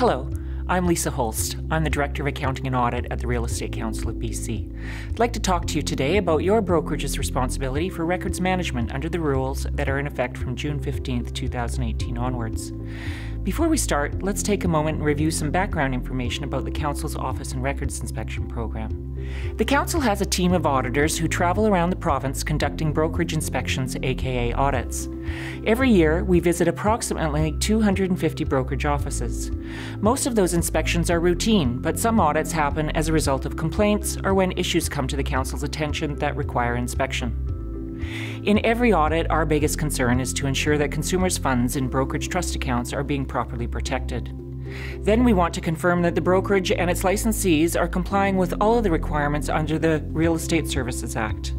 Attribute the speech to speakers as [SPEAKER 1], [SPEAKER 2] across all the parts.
[SPEAKER 1] Hello, I'm Lisa Holst. I'm the Director of Accounting and Audit at the Real Estate Council of BC. I'd like to talk to you today about your brokerage's responsibility for records management under the rules that are in effect from June 15th, 2018 onwards. Before we start, let's take a moment and review some background information about the Council's Office and Records Inspection Program. The Council has a team of auditors who travel around the province conducting brokerage inspections, aka audits. Every year, we visit approximately 250 brokerage offices. Most of those inspections are routine, but some audits happen as a result of complaints or when issues come to the Council's attention that require inspection. In every audit, our biggest concern is to ensure that consumers' funds in brokerage trust accounts are being properly protected. Then we want to confirm that the brokerage and its licensees are complying with all of the requirements under the Real Estate Services Act.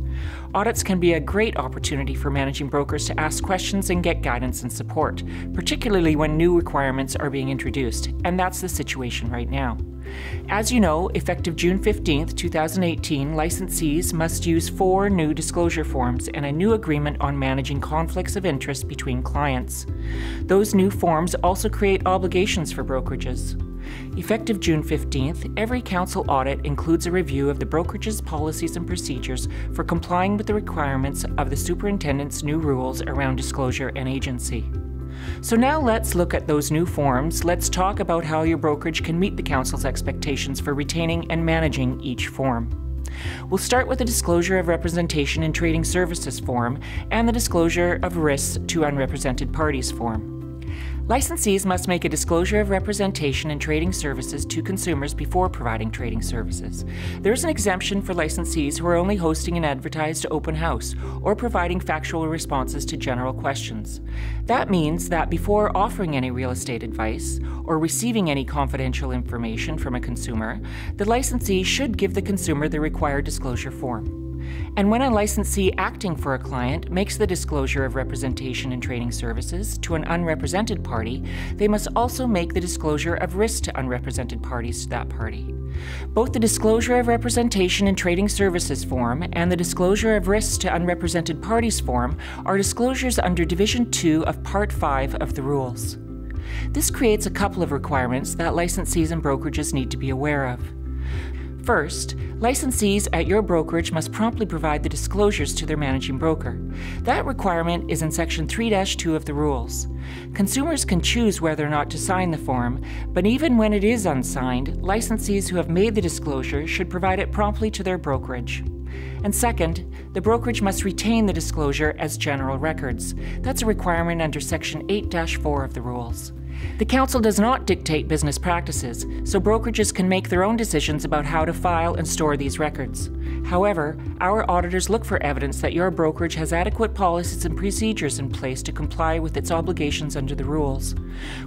[SPEAKER 1] Audits can be a great opportunity for managing brokers to ask questions and get guidance and support, particularly when new requirements are being introduced, and that's the situation right now. As you know, effective June 15th, 2018, licensees must use 4 new disclosure forms and a new agreement on managing conflicts of interest between clients. Those new forms also create obligations for brokerages. Effective June 15th, every Council audit includes a review of the brokerage's policies and procedures for complying with the requirements of the Superintendent's new rules around disclosure and agency. So now let's look at those new forms. Let's talk about how your brokerage can meet the Council's expectations for retaining and managing each form. We'll start with the Disclosure of Representation in Trading Services form and the Disclosure of Risks to Unrepresented Parties form. Licensees must make a disclosure of representation in trading services to consumers before providing trading services. There is an exemption for licensees who are only hosting an advertised open house or providing factual responses to general questions. That means that before offering any real estate advice or receiving any confidential information from a consumer, the licensee should give the consumer the required disclosure form. And when a licensee acting for a client makes the disclosure of representation in trading services to an unrepresented party, they must also make the disclosure of risks to unrepresented parties to that party. Both the Disclosure of Representation in Trading Services form and the Disclosure of Risks to Unrepresented Parties form are disclosures under Division 2 of Part 5 of the rules. This creates a couple of requirements that licensees and brokerages need to be aware of. First, licensees at your brokerage must promptly provide the disclosures to their managing broker. That requirement is in Section 3-2 of the rules. Consumers can choose whether or not to sign the form, but even when it is unsigned, licensees who have made the disclosure should provide it promptly to their brokerage. And second, the brokerage must retain the disclosure as general records. That's a requirement under Section 8-4 of the rules. The Council does not dictate business practices, so brokerages can make their own decisions about how to file and store these records. However, our auditors look for evidence that your brokerage has adequate policies and procedures in place to comply with its obligations under the rules.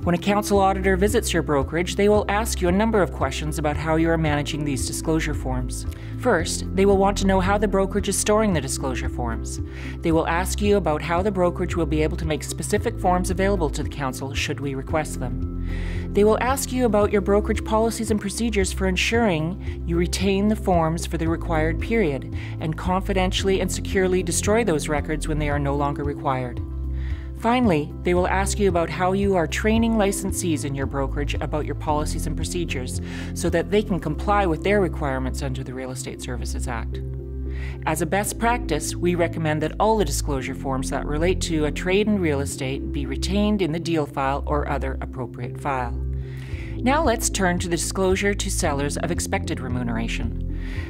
[SPEAKER 1] When a Council auditor visits your brokerage, they will ask you a number of questions about how you are managing these disclosure forms. First, they will want to know how the brokerage is storing the disclosure forms. They will ask you about how the brokerage will be able to make specific forms available to the Council should we request them. They will ask you about your brokerage policies and procedures for ensuring you retain the forms for the required period and confidentially and securely destroy those records when they are no longer required. Finally, they will ask you about how you are training licensees in your brokerage about your policies and procedures so that they can comply with their requirements under the Real Estate Services Act. As a best practice, we recommend that all the disclosure forms that relate to a trade in real estate be retained in the deal file or other appropriate file. Now let's turn to the disclosure to sellers of expected remuneration.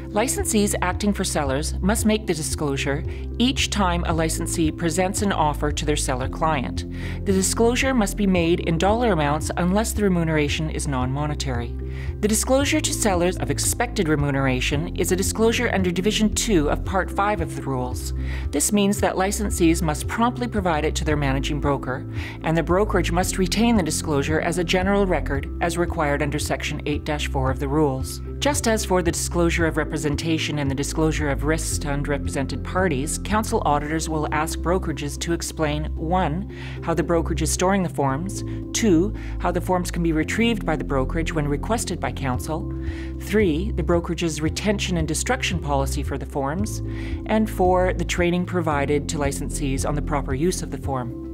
[SPEAKER 1] Licensees acting for sellers must make the disclosure each time a licensee presents an offer to their seller client. The disclosure must be made in dollar amounts unless the remuneration is non-monetary. The disclosure to sellers of expected remuneration is a disclosure under Division 2 of Part 5 of the rules. This means that licensees must promptly provide it to their managing broker, and the brokerage must retain the disclosure as a general record as required under Section 8-4 of the rules. Just as for the disclosure of representation and the disclosure of risks to unrepresented parties, Council auditors will ask brokerages to explain 1. How the brokerage is storing the forms, 2. How the forms can be retrieved by the brokerage when requested by Council, 3. The brokerage's retention and destruction policy for the forms, and 4. The training provided to licensees on the proper use of the form.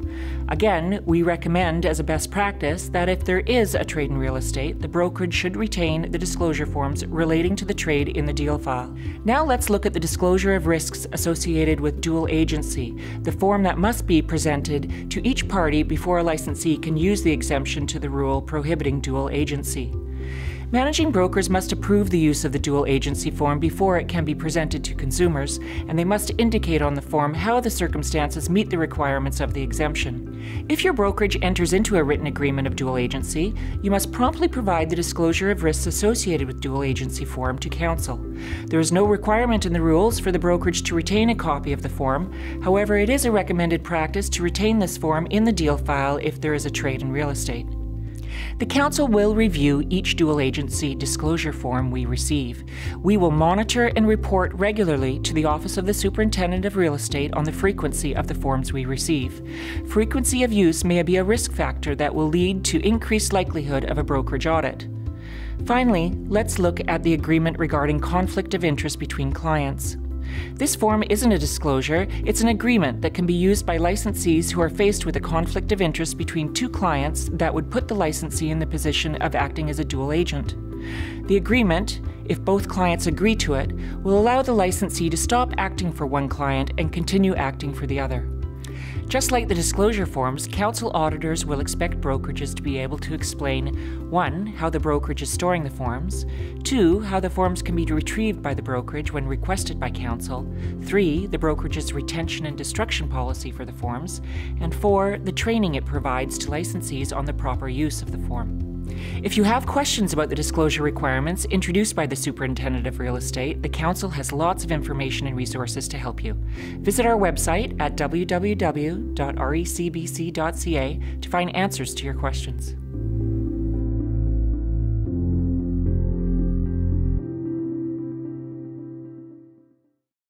[SPEAKER 1] Again, we recommend as a best practice that if there is a trade in real estate, the brokerage should retain the disclosure forms relating to the trade in the deal file. Now let's look at the disclosure of risks associated with dual agency, the form that must be presented to each party before a licensee can use the exemption to the rule prohibiting dual agency. Managing brokers must approve the use of the dual agency form before it can be presented to consumers, and they must indicate on the form how the circumstances meet the requirements of the exemption. If your brokerage enters into a written agreement of dual agency, you must promptly provide the disclosure of risks associated with dual agency form to Counsel. There is no requirement in the rules for the brokerage to retain a copy of the form. However, it is a recommended practice to retain this form in the deal file if there is a trade in real estate. The Counsel will review each dual agency disclosure form we receive. We will monitor and report regularly to the Office of the Superintendent of Real Estate on the frequency of the forms we receive. Frequency of use may be a risk factor that will lead to increased likelihood of a brokerage audit. Finally, let's look at the agreement regarding conflict of interest between clients. This form isn't a disclosure, it's an agreement that can be used by licensees who are faced with a conflict of interest between two clients that would put the licensee in the position of acting as a dual agent. The agreement, if both clients agree to it, will allow the licensee to stop acting for one client and continue acting for the other. Just like the disclosure forms, Counsel auditors will expect brokerages to be able to explain 1. How the brokerage is storing the forms, 2. How the forms can be retrieved by the brokerage when requested by Counsel, 3. The brokerage's retention and destruction policy for the forms, and 4. The training it provides to licensees on the proper use of the form. If you have questions about the disclosure requirements introduced by the Superintendent of Real Estate, the Counsel has lots of information and resources to help you. Visit our website at www.recbc.ca to find answers to your questions.